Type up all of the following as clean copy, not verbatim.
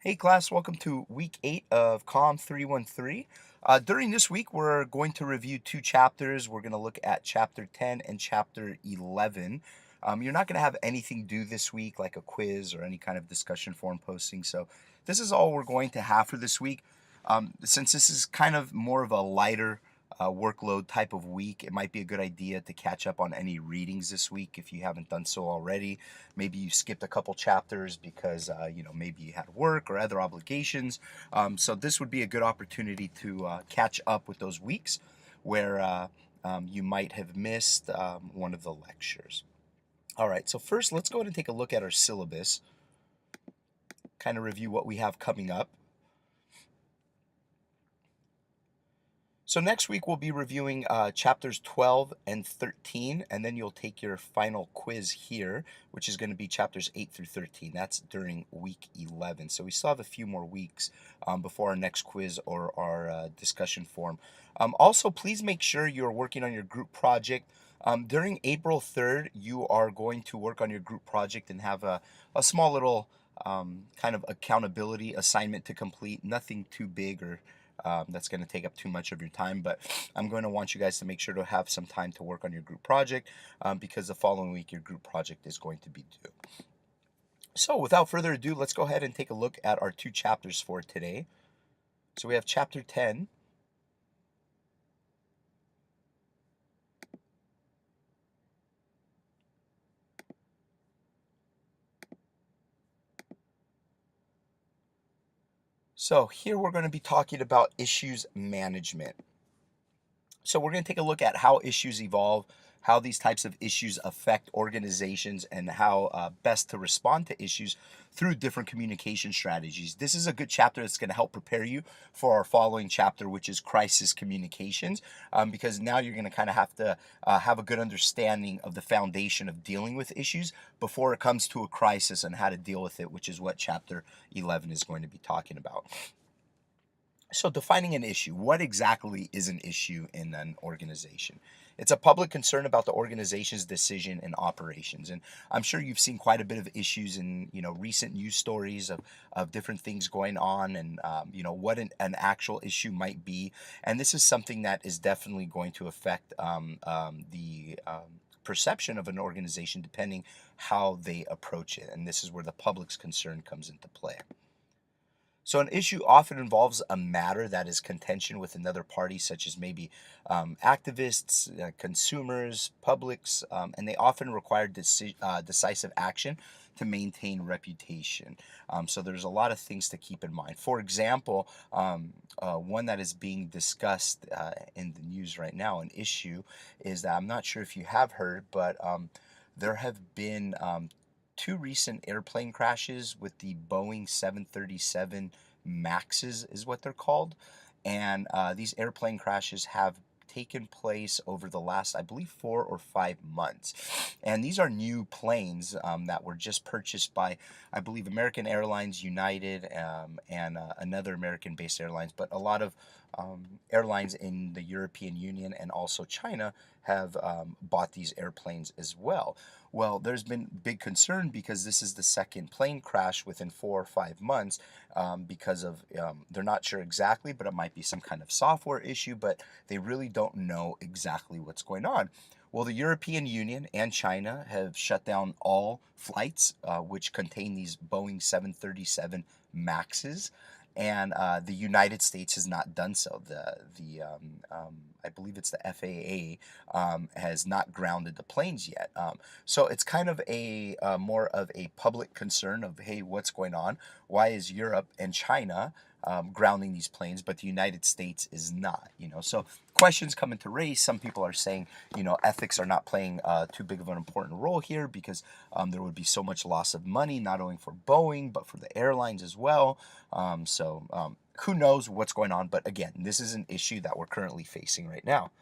Hey class, welcome to week 8 of COMM 313. During this week, we're going to review two chapters. We're going to look at chapter 10 and chapter 11. You're not going to have anything due this week, like a quiz or any kind of discussion forum posting. So this is all we're going to have for this week. Since this is kind of more of a lighter workload type of week, it might be a good idea to catch up on any readings this week if you haven't done so already. Maybe you skipped a couple chapters because maybe you had work or other obligations. So this would be a good opportunity to catch up with those weeks where you might have missed one of the lectures. All right, so first let's go ahead and take a look at our syllabus, kind of review what we have coming up. So next week we'll be reviewing chapters 12 and 13, and then you'll take your final quiz here, which is going to be chapters 8 through 13. That's during week 11. So we still have a few more weeks before our next quiz or our discussion forum. Also, please make sure you're working on your group project. During April 3rd, you are going to work on your group project and have a small little kind of accountability assignment to complete. Nothing too big or that's going to take up too much of your time, but I'm going to want you guys to make sure to have some time to work on your group project because the following week your group project is going to be due. So without further ado, let's go ahead and take a look at our two chapters for today. So we have chapter 10. So here we're going to be talking about issues management. So we're going to take a look at how issues evolve, how these types of issues affect organizations, and how best to respond to issues through different communication strategies. This is a good chapter that's going to help prepare you for our following chapter, which is crisis communications, because now you're going to kind of have to have a good understanding of the foundation of dealing with issues before it comes to a crisis and how to deal with it, which is what chapter 11 is going to be talking about. So defining an issue, what exactly is an issue in an organization? It's a public concern about the organization's decision and operations. And I'm sure you've seen quite a bit of issues in, recent news stories of different things going on and, what an actual issue might be. And this is something that is definitely going to affect the perception of an organization depending how they approach it. And this is where the public's concern comes into play. So an issue often involves a matter that is contention with another party, such as maybe activists, consumers, publics, and they often require decisive action to maintain reputation. So there's a lot of things to keep in mind. For example, one that is being discussed in the news right now, an issue, is that I'm not sure if you have heard, but there have been two recent airplane crashes with the Boeing 737 Maxes, is what they're called. And these airplane crashes have taken place over the last, I believe, 4 or 5 months. And these are new planes that were just purchased by, I believe, American Airlines, United, and another American-based airlines. But a lot of airlines in the European Union and also China have bought these airplanes as well. Well, there's been big concern because this is the second plane crash within 4 or 5 months because of, they're not sure exactly, but it might be some kind of software issue, but they really don't know exactly what's going on. Well, the European Union and China have shut down all flights which contain these Boeing 737 Maxes, and the United States has not done so. I believe it's the FAA has not grounded the planes yet. So it's kind of a more of a public concern of, hey, what's going on? Why is Europe and China grounding these planes, but the United States is not? So questions come into race. Some people are saying, ethics are not playing too big of an important role here because there would be so much loss of money, not only for Boeing, but for the airlines as well. Who knows what's going on? But again, this is an issue that we're currently facing right now.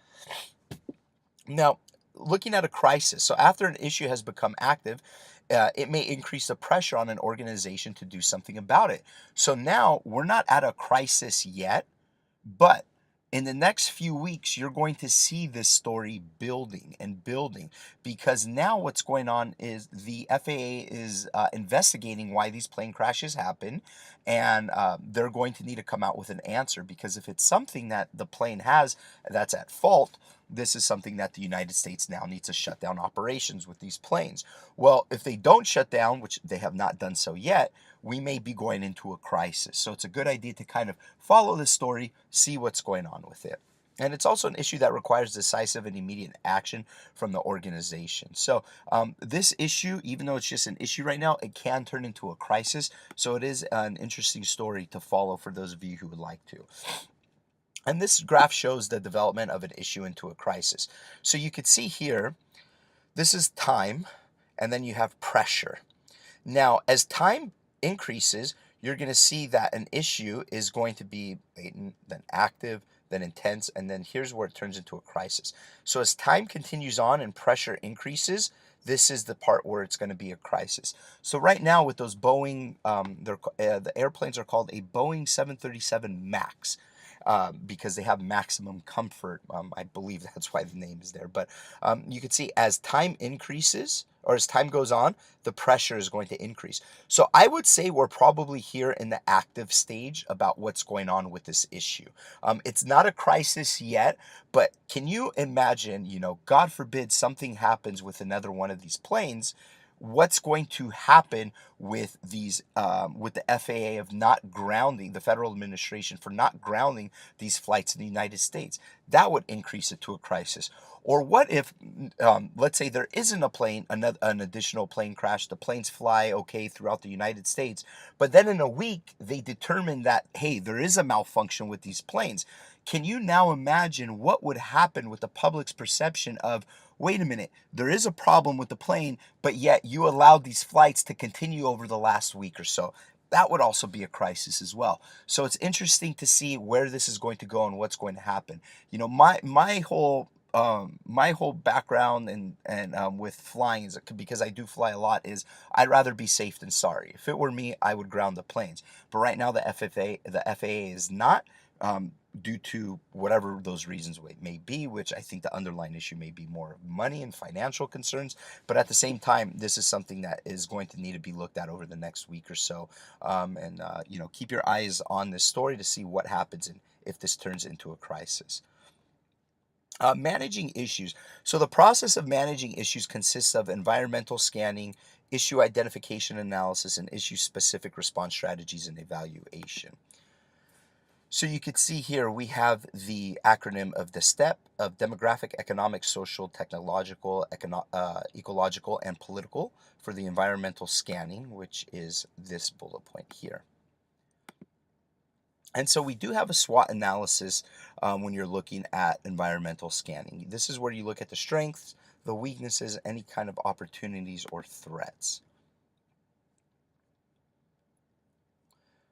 Now, looking at a crisis, so after an issue has become active, it may increase the pressure on an organization to do something about it. So now we're not at a crisis yet, but In the next few weeks, you're going to see this story building and building, because now what's going on is the FAA is investigating why these plane crashes happen, and they're going to need to come out with an answer, because if it's something that the plane has that's at fault, this is something that the United States now needs to shut down operations with these planes. Well, if they don't shut down, which they have not done so yet, we may be going into a crisis. So it's a good idea to kind of follow this story, see what's going on with it. And it's also an issue that requires decisive and immediate action from the organization. So this issue, even though it's just an issue right now, it can turn into a crisis. So it is an interesting story to follow for those of you who would like to. And this graph shows the development of an issue into a crisis. So you could see here, this is time, and then you have pressure. Now, as time increases, you're going to see that an issue is going to be latent, then active, then intense, and then here's where it turns into a crisis. So as time continues on and pressure increases, this is the part where it's going to be a crisis. So right now with those Boeing, the airplanes are called a Boeing 737 MAX. Because they have maximum comfort. I believe that's why the name is there. But you can see as time increases, or as time goes on, the pressure is going to increase. So I would say we're probably here in the active stage about what's going on with this issue. It's not a crisis yet, but can you imagine, God forbid something happens with another one of these planes, what's going to happen with these with the FAA of not grounding, the federal administration for not grounding these flights in the United States? That would increase it to a crisis. Or what if, let's say there isn't an additional plane crash, the planes fly okay throughout the United States, but then in a week they determine that, hey, there is a malfunction with these planes. Can you now imagine what would happen with the public's perception of, wait a minute, there is a problem with the plane, but yet you allowed these flights to continue over the last week or so? That would also be a crisis as well. So it's interesting to see where this is going to go and what's going to happen. My whole background and with flying is, because I do fly a lot, is I'd rather be safe than sorry. If it were me, I would ground the planes. But right now the FAA is not. Due to whatever those reasons may be, which I think the underlying issue may be more money and financial concerns. But at the same time, this is something that is going to need to be looked at over the next week or so. Keep your eyes on this story to see what happens and if this turns into a crisis. Managing issues. So the process of managing issues consists of environmental scanning, issue identification analysis, and issue-specific response strategies and evaluation. So you could see here we have the acronym of the STEP of demographic, economic, social, technological, ecological, and political for the environmental scanning, which is this bullet point here. And so we do have a SWOT analysis when you're looking at environmental scanning. This is where you look at the strengths, the weaknesses, any kind of opportunities or threats.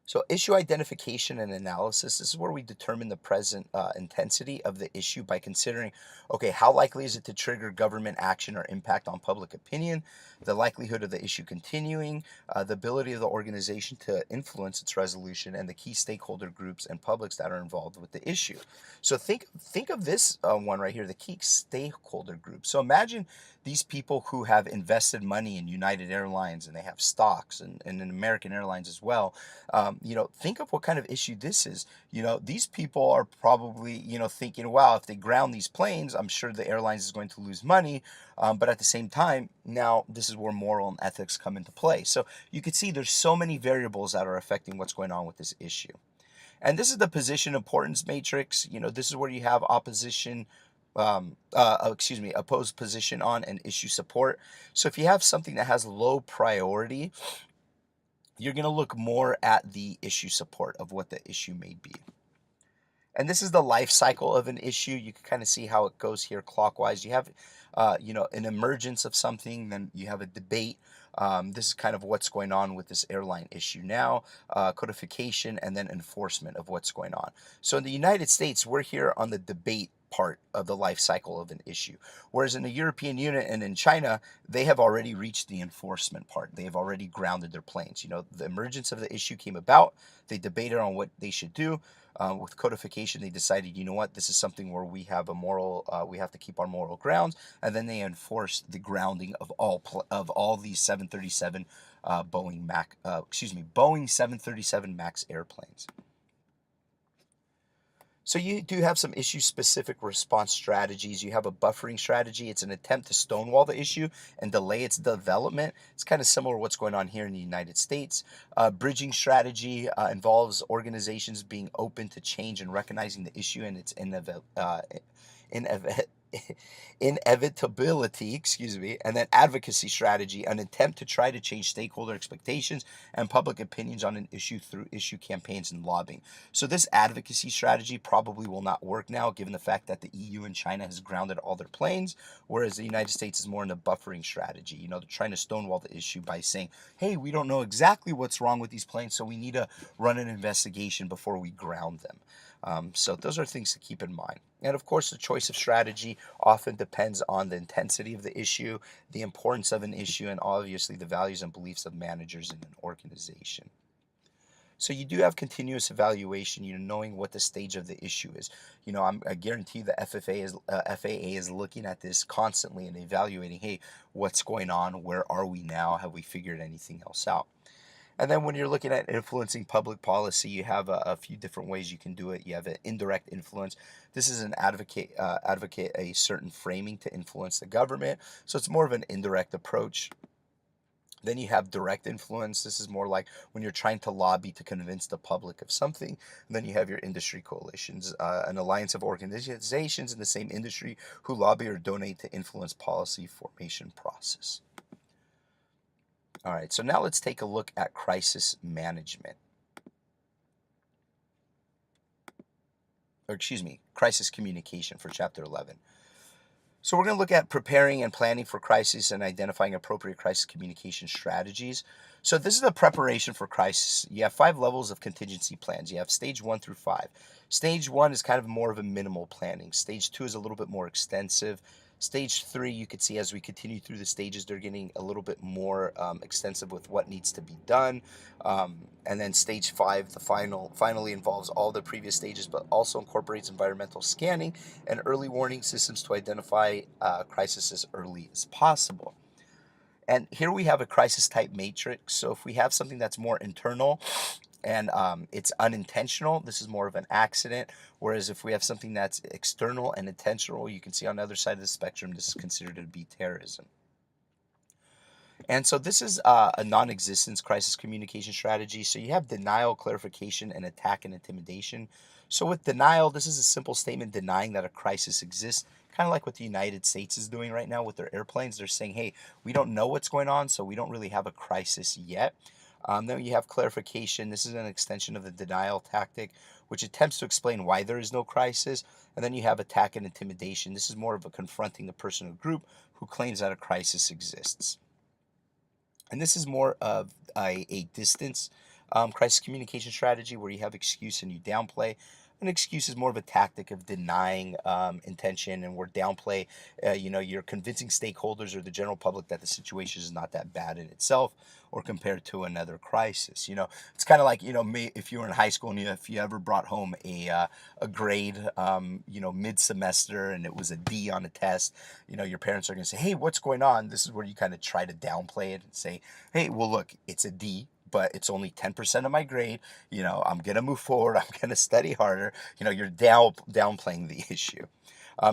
So issue identification and analysis, this is where we determine the present intensity of the issue by considering, okay, how likely is it to trigger government action or impact on public opinion, the likelihood of the issue continuing, the ability of the organization to influence its resolution, and the key stakeholder groups and publics that are involved with the issue. So think of this one right here, the key stakeholder group. So imagine these people who have invested money in United Airlines and they have stocks and in American Airlines as well. Think of what kind of issue this is. These people are probably, thinking, wow, if they ground these planes, I'm sure the airlines is going to lose money. But at the same time, now this is where moral and ethics come into play. So you can see there's so many variables that are affecting what's going on with this issue. And this is the position importance matrix. This is where you have opposed position on and issue support. So if you have something that has low priority, you're going to look more at the issue support of what the issue may be. And this is the life cycle of an issue. You can kind of see how it goes here clockwise. You have, an emergence of something, then you have a debate. This is kind of what's going on with this airline issue now, codification, and then enforcement of what's going on. So in the United States, we're here on the debate part of the life cycle of an issue. Whereas in the European Union and in China, they have already reached the enforcement part. They have already grounded their planes. The emergence of the issue came about. They debated on what they should do. With codification, they decided, you know what, this is something where we have a moral, we have to keep our moral grounds, and then they enforced the grounding of all these 737 Boeing 737 Max airplanes. So you do have some issue-specific response strategies. You have a buffering strategy. It's an attempt to stonewall the issue and delay its development. It's kind of similar to what's going on here in the United States. Bridging strategy involves organizations being open to change and recognizing the issue and its inevitability, and then advocacy strategy, an attempt to try to change stakeholder expectations and public opinions on an issue through issue campaigns and lobbying. So this advocacy strategy probably will not work now, given the fact that the EU and China has grounded all their planes, whereas the United States is more in a buffering strategy. They're trying to stonewall the issue by saying, hey, we don't know exactly what's wrong with these planes, so we need to run an investigation before we ground them. So those are things to keep in mind. And of course, the choice of strategy often depends on the intensity of the issue, the importance of an issue, and obviously the values and beliefs of managers in an organization. So you do have continuous evaluation, knowing what the stage of the issue is. I guarantee the FAA is looking at this constantly and evaluating, hey, what's going on? Where are we now? Have we figured anything else out? And then when you're looking at influencing public policy, you have a few different ways you can do it. You have an indirect influence. This is an advocate a certain framing to influence the government. So it's more of an indirect approach. Then you have direct influence. This is more like when you're trying to lobby to convince the public of something. And then you have your industry coalitions, an alliance of organizations in the same industry who lobby or donate to influence policy formation process. All right, so now let's take a look at crisis management. Crisis communication for Chapter 11. So we're going to look at preparing and planning for crisis and identifying appropriate crisis communication strategies. So this is the preparation for crisis. You have 5 levels of contingency plans. You have stage 1 through 5. Stage 1 is kind of more of a minimal planning. Stage 2 is a little bit more extensive. Stage 3, you could see as we continue through the stages, they're getting a little bit more extensive with what needs to be done. And then stage 5, finally involves all the previous stages, but also incorporates environmental scanning and early warning systems to identify crisis as early as possible. And here we have a crisis type matrix. So if we have something that's more internal and it's unintentional, this is more of an accident. Whereas if we have something that's external and intentional, you can see on the other side of the spectrum, this is considered to be terrorism. And so this is a non-existence crisis communication strategy. So you have denial, clarification, and attack and intimidation. So with denial, this is a simple statement denying that a crisis exists, kind of like what the United States is doing right now with their airplanes. They're saying, hey, we don't know what's going on, so we don't really have a crisis yet. Then you have clarification. This is an extension of the denial tactic, which attempts to explain why there is no crisis. And then you have attack and intimidation. This is more of a confronting the person or group who claims that a crisis exists. And this is more of a distance crisis communication strategy where you have excuse and you downplay. An excuse is more of a tactic of denying intention, and where downplay, you're convincing stakeholders or the general public that the situation is not that bad in itself or compared to another crisis. It's kind of like, if you were in high school and if you ever brought home a grade, mid-semester and it was a D on a test, your parents are going to say, hey, what's going on? This is where you kind of try to downplay it and say, hey, well, look, it's a D, but it's only 10% of my grade. I'm going to move forward. I'm going to study harder. You're downplaying the issue.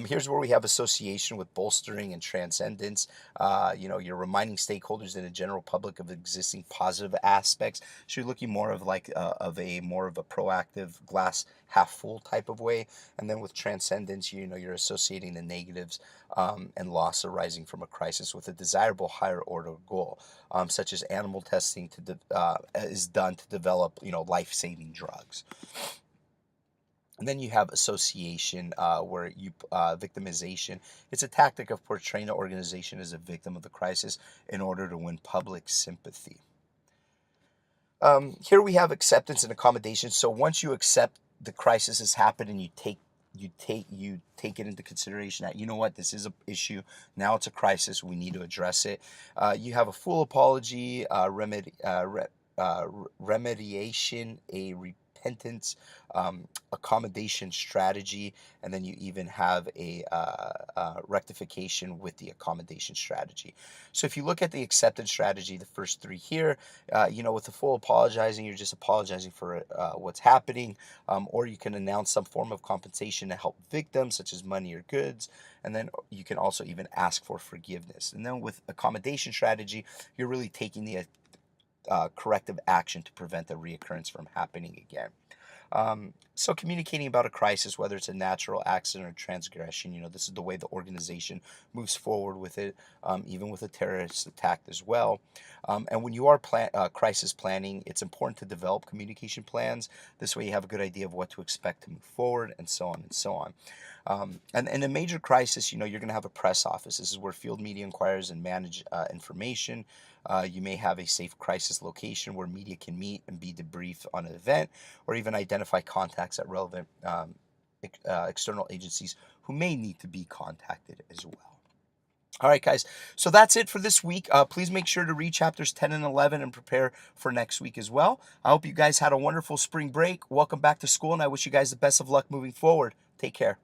Here's where we have association with bolstering and transcendence. You're reminding stakeholders and the general public of existing positive aspects. So you're looking more of more of a proactive glass half full type of way. And then with transcendence, you're associating the negatives and loss arising from a crisis with a desirable higher order goal, such as animal testing is done to develop life-saving drugs. And then you have association, where victimization. It's a tactic of portraying the organization as a victim of the crisis in order to win public sympathy. Here we have acceptance and accommodation. So once you accept the crisis has happened and you take you take it into consideration that, you know what, this is an issue. Now it's a crisis. We need to address it. You have a full apology, remediation, a repentance, accommodation strategy, and then you even have a rectification with the accommodation strategy. So if you look at the acceptance strategy, the first three here, with the full apologizing, you're just apologizing for what's happening, or you can announce some form of compensation to help victims, such as money or goods, and then you can also even ask for forgiveness. And then with accommodation strategy, you're really taking the corrective action to prevent the reoccurrence from happening again. So communicating about a crisis, whether it's a natural accident or transgression, this is the way the organization moves forward with it, even with a terrorist attack as well. And when you are crisis planning, it's important to develop communication plans. This way you have a good idea of what to expect to move forward, and so on and so on. And in a major crisis, you're going to have a press office. This is where field media inquires and manage information. You may have a safe crisis location where media can meet and be debriefed on an event, or even identify contacts at relevant external agencies who may need to be contacted as well. All right, guys. So that's it for this week. Please make sure to read chapters 10 and 11 and prepare for next week as well. I hope you guys had a wonderful spring break. Welcome back to school, and I wish you guys the best of luck moving forward. Take care.